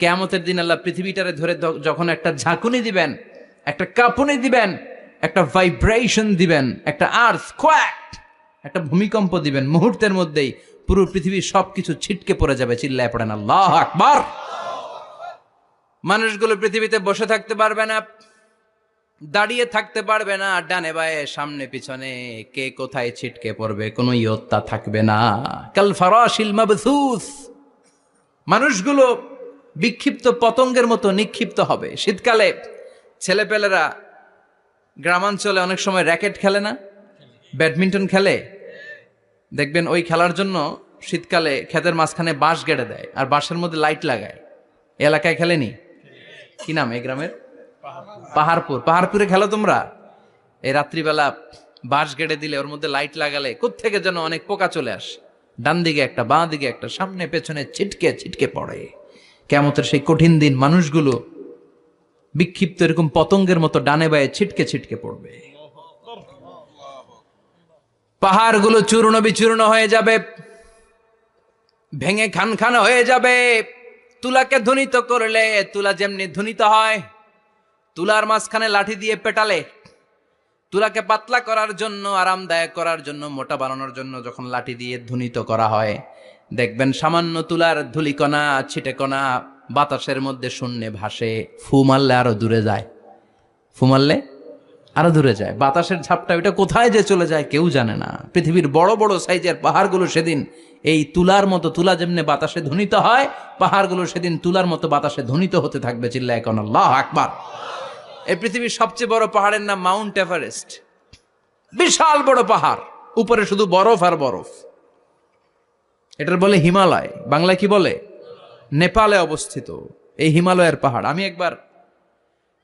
কিয়ামতের দিন আল্লাহ পৃথিবীটারে ধরে যখন একটা ঝাঁকুনি দিবেন, একটা কাঁপুনি দিবেন, একটা ভাইব্রেশন দিবেন, একটা আর্থকোয়েক, একটা ভূমিকম্প দিবেন, মুহূর্তের মধ্যেই পুরো পৃথিবীর সবকিছু ছিটকে পড়ে যাবে। চিল্লায় পড়েন আল্লাহু আকবার। মানুষগুলো পৃথিবীতে বসে থাকতে পারবে না, দাঁড়িয়ে থাকতে পারবে না, ডানে বায়ে সামনে পিছনে কে কোথায় ছিটকে পড়বে কোনো ইয়ত্তা থাকবে না। কাল ফারাশিল মাবথুস, মানুষগুলো বিক্ষিপ্ত পতঙ্গের মতো নিক্ষিপ্ত হবে। শীতকালে ছেলেপেলেরা গ্রামাঞ্চলে অনেক সময় র্যাকেট খেলে না, ব্যাডমিন্টন খেলে, দেখবেন ওই খেলার জন্য শীতকালে ক্ষেতের মাঝখানে বাঁশ গেড়ে দেয় আর বাঁশের মধ্যে লাইট লাগায়। এলাকায় খেলেনি? কি নাম এই গ্রামের? পাহাড়পুর। পাহাড়পুরে খেলো তোমরা? এই রাত্রিবেলা বাঁশ গেড়ে দিলে ওর মধ্যে লাইট লাগালে কোত্থেকে যেন অনেক পোকা চলে আসে, ডান দিকে একটা, বাঁ দিকে একটা, সামনে পেছনে ছিটকে ছিটকে পড়ে। কিয়ামতের সেই কঠিন দিন মানুষগুলো বিক্ষিপ্ত এরকম পতঙ্গের মতো ডানে বায়ে ছিটকে ছিটকে পড়বে। পাহাড়গুলো চূর্ণ বিচূর্ণ হয়ে যাবে, ভেঙে খান খান হয়ে যাবে। তুলাকে ধ্বনিত করলে তুলা যেমনি ধ্বনিত হয়, তুলার মাঝখানে লাঠি দিয়ে পেটালে, তুলাকে পাতলা করার জন্য, আরামদায়ক করার জন্য, মোটা বানানোর জন্য যখন লাঠি দিয়ে ধ্বনিত করা হয়, দেখবেন সামান্য তুলার ধুলিকণা, ছিটেকণা বাতাসের মধ্যে শূন্যে ভাসে। ফু মারলে আরো দূরে যায়, ফু মারলে আরো দূরে যায়। বাতাসের ঝাপটা ওইটা কোথায় যে চলে যায় কেউ জানে না। পৃথিবীর বড় বড় সাইজের পাহাড়গুলো সেদিন এই তুলার মতো, তুলা যেমনি বাতাসে ধ্বনিত হয়, পাহাড়গুলো সেদিন তুলার মতো বাতাসে ধ্বনিত হতে থাকবে। চিল্লায় এখন আল্লাহু আকবার। এই পৃথিবীর সবচেয়ে বড় পাহাড়ের নাম মাউন্ট এভারেস্ট। বিশাল বড় পাহাড়, উপরে শুধু বরফ আর বরফ। এটার বলে হিমালয়, বাংলায় কি বলে? নেপালে অবস্থিত এই হিমালয়ের পাহাড়। আমি একবার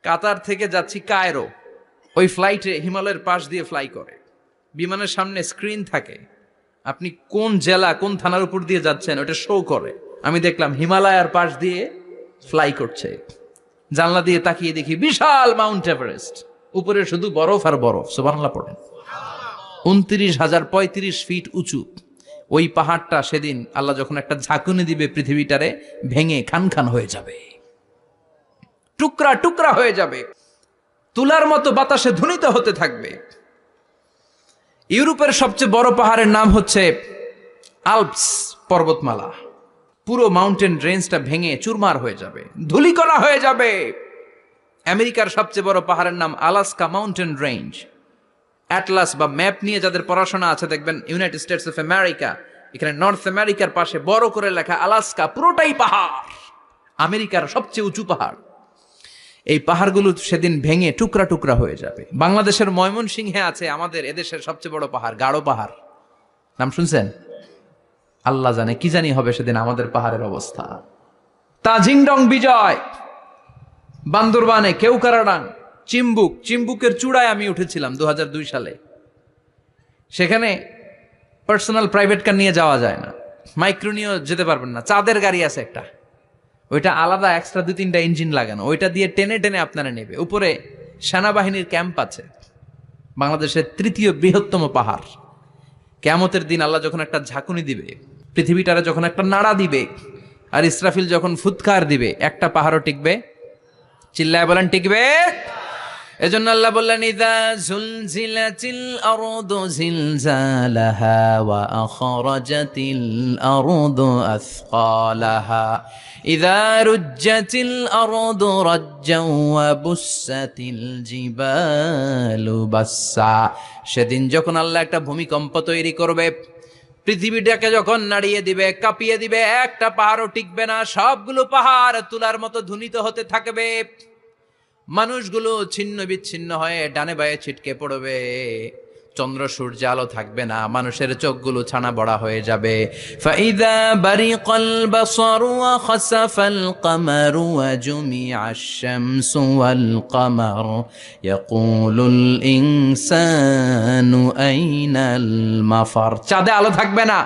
কাতার থেকে যাচ্ছি কায়রো, ওই ফ্লাইটে হিমালয়ের পাশ দিয়ে ফ্লাই করে, বিমানের সামনে স্ক্রিন থাকে, আপনি কোন জেলা কোন থানার উপর দিয়ে যাচ্ছেন ওটা শো করে। আমি দেখলাম হিমালয়ের পাশ দিয়ে ফ্লাই করছে। জানলা দিয়ে তাকিয়ে দেখি বিশাল মাউন্ট এভারেস্ট, উপরে শুধু বরফ আর বরফ। সুবহানাল্লাহ পড়েন। 29,035 ফিট উঁচু ওই পাহাড়টা সেদিন আল্লাহ যখন একটা ঝাঁকুনি দিবে, পৃথিবীটারে ভেঙে খান খান হয়ে যাবে, টুকরা টুকরা হয়ে যাবে, তুলার মতো বাতাসে ধ্বনিত হতে থাকবে। ইউরোপের সবচেয়ে বড় পাহাড়ের নাম হচ্ছে আল্পস পর্বতমালা। পুরো মাউন্টেন রেঞ্জটা ভেঙে চুরমার হয়ে যাবে, ধূলিকণা হয়ে যাবে। আমেরিকার সবচেয়ে বড় পাহাড়ের নাম আলাস্কা মাউন্টেন রেঞ্জ। অ্যাটলাস বা ম্যাপ নিয়ে যাদের পড়াশোনা আছে দেখবেন ইউনাইটেড স্টেটস অফ আমেরিকা, এখানে নর্থ আমেরিকার পাশে বড় করে লেখা আলাস্কা, পুরোটাই পাহাড়, আমেরিকার সবচেয়ে উঁচু পাহাড়। এই পাহাড়গুলো সেদিন ভেঙে টুকরা টুকরা হয়ে যাবে। বাংলাদেশের ময়মনসিংহে আছে আমাদের এদেশের সবচেয়ে বড় পাহাড়, গাঢ় পাহাড়। নাম শুনছেন? আল্লাহ জানে কি জানি হবে সেদিন আমাদের পাহাড়ের অবস্থা। তাজিংডং বিজয়, বান্দরবানে কেওক্রাডাং, চিম্বুক, চিম্বুকের চূড়ায় আমি উঠেছিলাম 2002 সালে। সেখানে পার্সোনাল প্রাইভেট কার নিয়ে যাওয়া যায় না, মাইক্রো নিয়েও যেতে পারবেন না। চাঁদের গাড়ি আছে একটা, ওইটা আলাদা এক্সট্রা 2-3টা ইঞ্জিন লাগানো, ওইটা দিয়ে টেনে টেনে আপনারা নেবে। উপরে সেনাবাহিনীর ক্যাম্প আছে। বাংলাদেশের 3য় বৃহত্তম পাহাড়। কিয়ামতের দিন আল্লাহ যখন একটা ঝাঁকুনি দিবে, পৃথিবীটারে যখন একটা নাড়া দিবে, আর ইসরাফিল যখন ফুৎকার দিবে, একটা পাহাড়ও টিকবে? চিল্লায় বলেন টিকবে? এজন্য আল্লাহ বললেন ইযা যুলজিলাতিল আরদু জিলজালাহা ওয়া আখরাজাতিল আরদু আসকালাহা ইযা রুজ্জাতিল আরদু রাজ্জাও ওয়া বুসাতিল জিবালু বাসসা। সেদিন যখন আল্লাহ একটা ভূমিকম্প তৈরি করবে, পৃথিবীটাকে যখন নাড়িয়ে দিবে, কাঁপিয়ে দিবে, একটা পাহাড়ও টিকবে না, সবগুলো পাহাড় তুলার মতো ধ্বনিত হতে থাকবে। মানুষগুলো ছিন্ন বিচ্ছিন্ন হয়ে ডানে বায়ে ছিটকে পড়বে, চন্দ্র সূর্য আলো থাকবে না, মানুষের চোখগুলো ছানা বড়া হয়ে যাবে। ফাইদা বারিকাল বাসারু ওয়া খাসাফাল কামারু ওয়া জুমিআশ শামসু ওয়াল কামার ইয়াকুলুল ইনসানু আইনাল মাফার। চাঁদে আলো থাকবে না,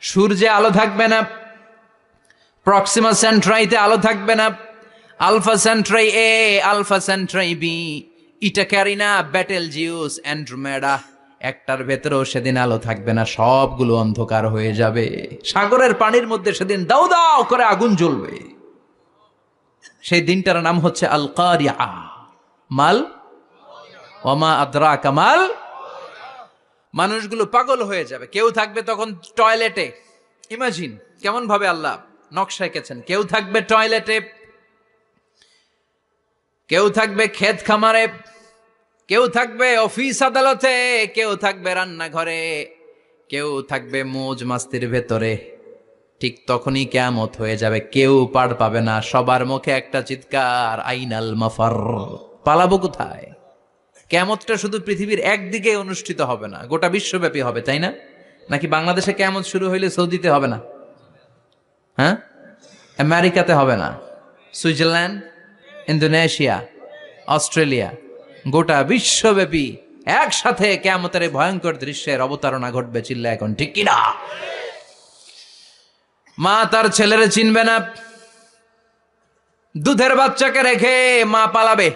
সূর্যে আলো থাকবে না, প্রক্সিমা সেন্ট্রাইতে আলো থাকবে না, আলফা সেন্ট্রাই এ, আলফা সেন্ট্রাই বি, ইটাকারিনা, ব্যাটেলজিউস, অ্যান্ড্রোমেডা, একটার ভেতরেও সেদিন আলো থাকবে না, সবগুলো অন্ধকার হয়ে যাবে। সাগরের পানির মধ্যে সেদিন দাউ দাউ করে আগুন জ্বলবে। সেই দিনটার নাম হচ্ছে আল কারিআ। মাল ওমা আদরাকা মাল। মানুষগুলো পাগল হয়ে যাবে। কেউ থাকবে তখন টয়লেটে, ইমাজিন কেমন ভাবে আল্লাহ নকশা এঁকেছেন। কেউ থাকবে টয়লেটে, কেউ থাকবে ক্ষেত খামারে, কেউ থাকবে অফিস আদালতে, কেউ থাকবে রান্নাঘরে, কেউ থাকবে মৌজ মাস্তির ভেতরে। ঠিক তখনই কিয়ামত হয়ে যাবে, কেউ পার পাবে না। সবার মুখে একটা চিৎকার, আইনাল মাফার। পালাবো কোথায়? কিয়ামতটা শুধু পৃথিবীর একদিকে অনুষ্ঠিত হবে না, গোটা বিশ্বব্যাপী হবে, তাই না? নাকি বাংলাদেশে কিয়ামত শুরু হইলে সৌদিতে হবে না? হ্যাঁ, আমেরিকাতে হবে না, সুইজারল্যান্ড, ইন্দোনেশিয়া, অস্ট্রেলিয়া, গোটা বিশ্বব্যাপী একসাথে কিয়ামতের এই ভয়ঙ্কর দৃশ্যের অবতারণা ঘটবে। চিল্লা এখন ঠিক কিনা? মা তার ছেলেরে চিনবে না, দুধের বাচ্চাকে রেখে মা পালাবে।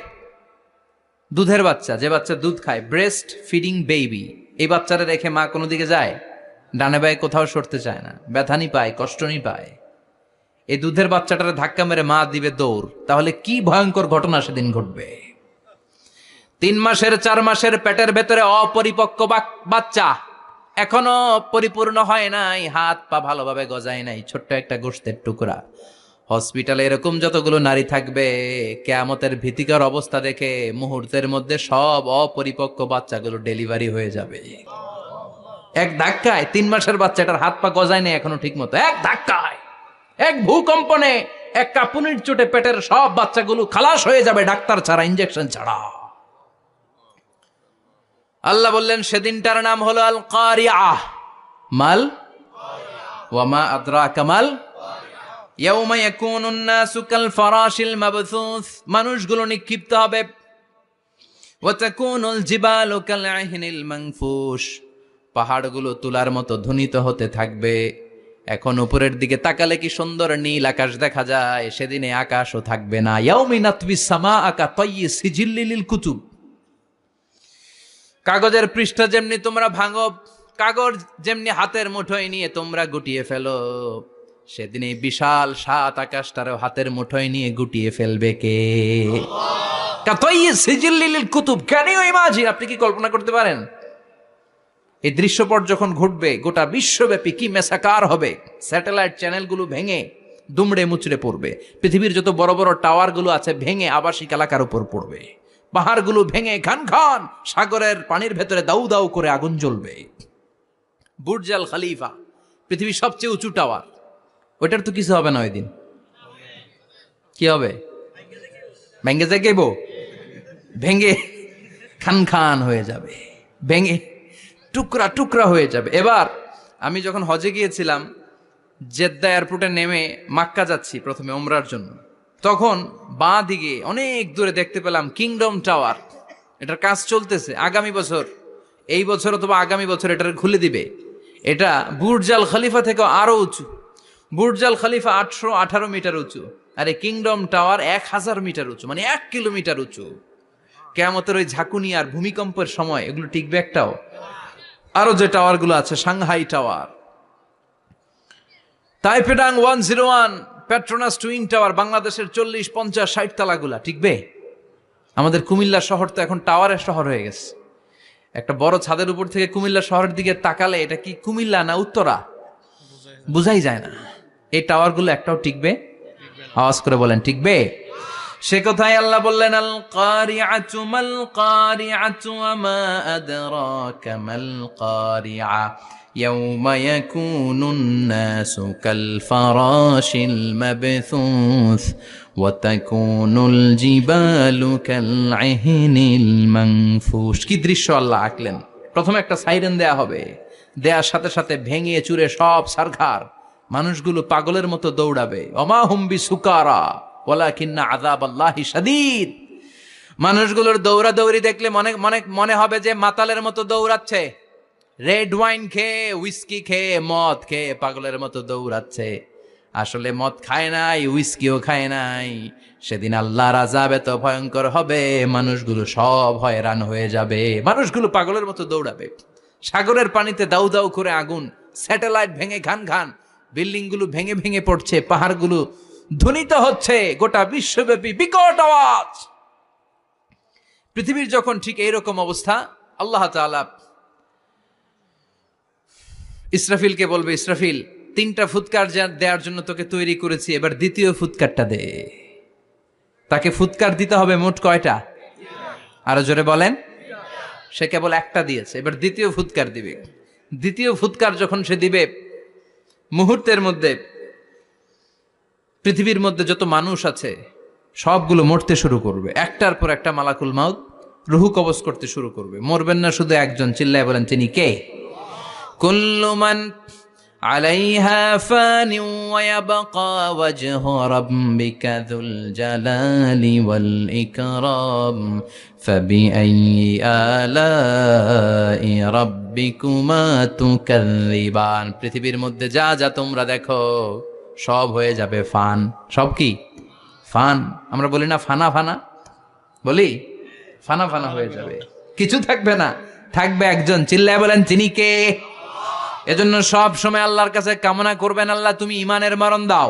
দুধের বাচ্চা, যে বাচ্চা দুধ খায়, ব্রেস্ট ফিডিং বেবি, এই বাচ্চারা রেখে মা কোনো দিকে যায়? ডানে বায়ে কোথাও সরতে চায় না, ব্যথানি পায়, কষ্টনি পায়। এই দুধের বাচ্চাটারে ধাক্কা মেরে মা দিবে দৌড়। তাহলে কি ভয়ঙ্কর ঘটনা সেদিন ঘটবে। 3 মাসের 4 মাসের পেটের ভেতরে অপরিপক্ক বাচ্চা, এখনো পরিপূর্ণ হয় নাই, হাত পা ভালোভাবে গজায় নাই, ছোট্ট একটা গোশতের টুকরা। হসপিটালে এরকম যতগুলো নারী থাকবে, কিয়ামতের ভীতিকর অবস্থা দেখে মুহূর্তের মধ্যে সব অপরিপক্ক বাচ্চাগুলো ডেলিভারি হয়ে যাবে। এক ধাক্কায় 3 মাসের বাচ্চাটার হাত পা গজায় নাই এখনো ঠিক মতো, এক ধাক্কায়, এক ভূকম্পনে, এক কাঁপুনির চোটে পেটের সব বাচ্চাগুলো খালাস হয়ে যাবে, ডাক্তার ছাড়া, ইনজেকশন ছাড়া। আল্লাহ বললেন সেদিনটার নাম হলো আল কারিআ। মাল ওয়া মা আদরাকা মাল। ইয়াউমা ইয়াকুনুন নাসু কাল ফারাশিল মাবথুস, মানুষগুলো নিক্ষিপ্ত হবে। ওয়া তাকুনুল জিবালু কাল আহিনিল মানফুশ, পাহাড়গুলো তুলার মতো ধ্বনিত হতে থাকবে। এখন উপরের দিকে তাকালে কি সুন্দর নীল আকাশ দেখা যায়, সেদিনে আকাশও থাকবে না। ইয়াউমি নাতবিস সামাআ কাতায়্যি সিজিল্লিল লিল কুতুব, কাগজের পৃষ্ঠা যেমনি তোমরা ভাঙো, কাগজ যেমনি হাতের মুঠোয় নিয়ে তোমরা গুটিয়ে ফেলো, সেদিন এই বিশাল 7 আকাশটারও হাতের মুঠোয় নিয়ে গুটিয়ে ফেলবে কে? কাতায়্যি সিজিল্লিল লিল কুতুব। Can you imagine? আপনি কি কল্পনা করতে পারেন এই দৃশ্যপট যখন ঘটবে গোটা বিশ্বব্যাপী কি মেসাকার হবে? স্যাটেলাইট চ্যানেলগুলো ভেঙে দুমড়ে মুচড়ে পড়বে, পৃথিবীর যত বড় বড় টাওয়ারগুলো আছে ভেঙে আবাসিক এলাকার উপর পড়বে, পাহাড়গুলো ভেঙে খান খান সাগরের পানির ভেতরে দাউ দাউ করে আগুন জ্বলবে। বুর্জ আল খলিফা, পৃথিবীর সবচেয়ে উঁচু টাওয়ার, ওইটার তো কিছু হবে না ওই দিন। কি হবে? ভেঙে যাইব, ভেঙে খান খান হয়ে যাবে, ভেঙে টুকরা টুকরা হয়ে যাবে। এবার আমি যখন হজে গিয়েছিলাম, জেদ্দা এয়ারপোর্টে নেমে মাক্কা যাচ্ছি প্রথমে ওমরার জন্য, তখন বাঁ দিকে অনেক দূরে দেখতে পেলাম কিংডম টাওয়ার। এটার কাজ চলতেছে, আগামী বছর, এই বছর অথবা আগামী বছর এটার খুলে দিবে। এটা বুর্জ আল খলিফা থেকে আরো উঁচু। বুর্জ আল খলিফা 818 মিটার উঁচু, আর এই কিংডম টাওয়ার 1000 মিটার উঁচু, মানে 1 কিলোমিটার উঁচু। কিয়ামতের ওই ঝাঁকুনি আর ভূমিকম্পের সময় এগুলো টিকবে একটাও? আরো যে টাওয়ারগুলো আছে, সাংহাই টাওয়ার, তাইপেডাং 101, পেট্রোনাস টুইন টাওয়ার, বাংলাদেশের 40, 50, 60 তালাগুলা টিকবে? আমাদের কুমিল্লা শহর তো এখন টাওয়ারের শহর হয়ে গেছে। একটা বড় ছাদের উপর থেকে কুমিল্লা শহরের দিকে তাকালে এটা কি কুমিল্লা না উত্তরা বুঝাই যায় না। এই টাওয়ারগুলো একটাও টিকবে? আওয়াজ করে বলেন টিকবে? সে কথাই আল্লাহ বললেন আল কারিআতু মাল কারিআতু ওয়া মা আদরাকা মাল কারিআ ইয়াউমা ইয়াকুনুন নাসু কাল ফারাশিল মাবথুস ওয়া তাকুনুল জিবালু কাল আহিনিল মানফুশ। কি দৃশ্য আল্লাহ আঁকলেন! প্রথমে একটা সাইরেন দেয়া হবে, দেয়ার সাথে সাথে ভেঙে চুরে সব সারখার, মানুষগুলো পাগলের মতো দৌড়াবে। ওমা হুম বিসুকারা ওয়ালাকিন্না আযাবাল্লাহি শাদীদ। মানুষগুলোর দৌড়াদৌড়ি দেখলে মনে হবে যে মাতালের মতো দৌড়াচ্ছে, রেড ওয়াইন খেয়ে, উইস্কি খেয়ে, মদ খেয়ে পাগলের মতো দৌড়াচ্ছে। আসলে মদ খায় নাই, উইস্কিও খায় নাই। সেদিন আল্লাহর আযাব এত ভয়ঙ্কর হবে, মানুষগুলো সব হয়রান হয়ে যাবে, মানুষগুলো পাগলের মতো দৌড়াবে। সাগরের পানিতে দাউ দাউ করে আগুন, স্যাটেলাইট ভেঙে খান খান, বিল্ডিংগুলো ভেঙে ভেঙে পড়ছে, পাহাড়গুলো ধ্বনিত হচ্ছে গোটা বিশ্বব্যাপী বিকট আওয়াজ। পৃথিবীর যখন ঠিক এইরকম অবস্থা, আল্লাহ তাআলা ইসরাফিলকে বলবে, ইসরাফিল 3টা ফুৎকার দেওয়ার জন্য তোকে তৈরি করেছি, এবার দ্বিতীয় ফুৎকারটা দে। তাকে ফুৎকার দিতে হবে মোট কয়টা? আরো জোরে বলেন। সে কেবল একটা দিয়েছে, এবার দ্বিতীয় ফুৎকার দিবে। দ্বিতীয় ফুৎকার যখন সে দিবে, মুহূর্তের মধ্যে পৃথিবীর মধ্যে যত মানুষ আছে সবগুলো মরতে শুরু করবে। একটার পর একটা মালাকুল মাউত রুহু কবজ করতে শুরু করবে। মরবেন না শুধু একজন, চিল্লায় বলেন তিনি কে? কুল্লু মান আলাইহা ফানি ওয়া ইয়াবকা ওয়াজহু রাব্বিকা যুল জালালি ওয়াল ইকরাম ফাবিআইয়ি আলাই রাব্বিকুমা তুকাযযিবান। পৃথিবীর মধ্যে যা যা তোমরা দেখো সব হয়ে যাবে ফান। সব কি? ফান। আমরা বলি না ফানা ফানা, বলি ফানা ফানা হয়ে যাবে, কিছু থাকবে না, থাকবে একজন, চিল্লায় বলেন তিনি কে? এজন্য সব সময় আল্লাহর কাছে কামনা করবেন, আল্লাহ তুমি ইমানের মরণ দাও।